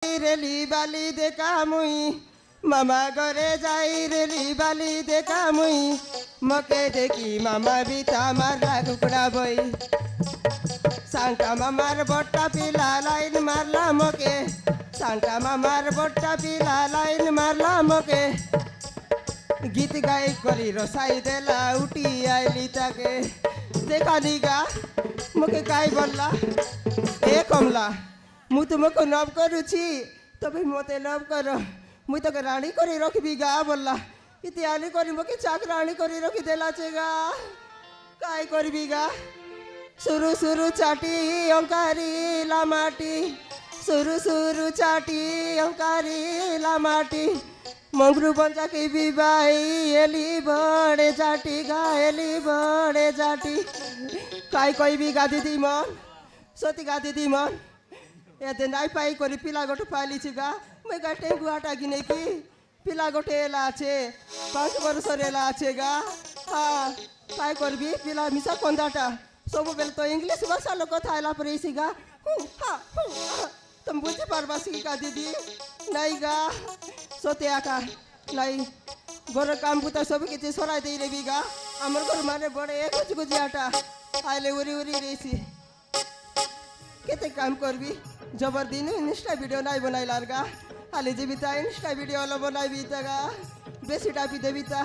रेली बाली देखा मुई मामा घरे जाई रेली बाली देखा मुई मके देखी मामा बिता मारला कुकड़ा बई सांका मामार बट्टा पिला लाइन मारला मके सांका मामार बट्टा पिला लाइन मारला मके गीत गाई करी रसाई देला उठी आईली ताके देखा दिगा मके काई बोलला ए कमला मु तुमको लव करुची तबे मते लव कर मुई तो राणी करी रखबी गा बोलला इत्यादि करी मके चाकराणी करी रखी देला छेगा काई करबी गा सुरु सुरु चाटी अंकारी लामाटी सुरु सुरु चाटी अंकारी लामाटी मंगरू पंचा की बिबाई एली बड़े जाटी गा एली बड़े जाटी काई कहबी गा दीदी मन सती गा दीदी मन एते नाई पाई करी पिला गोटे पाली गा मैं गा टेंगु आटा गिने की पिला गोटे एला आछे 5 वर्ष एला आछे गा हाँ काई करबी पिला मिसा कंदाटा सब बेले तो इंग्लिश भाषा लोक कथा आला पर इसी गा तुम बुझी पारबा सी का दीदी नहीं गा सोते आका नहीं गोर काम बुता सब किते सराय दे रेबी गा हमर घर माने बड़े कुछ कुछ आटा आइले उरी उरी रेसी केते काम करबी जबर दिन इंस्टा वीडियो नहीं बनाई लारगा हाले जीविता इंस्टा वीडियो लो बनाई बीता गा बेसी टापी देबीता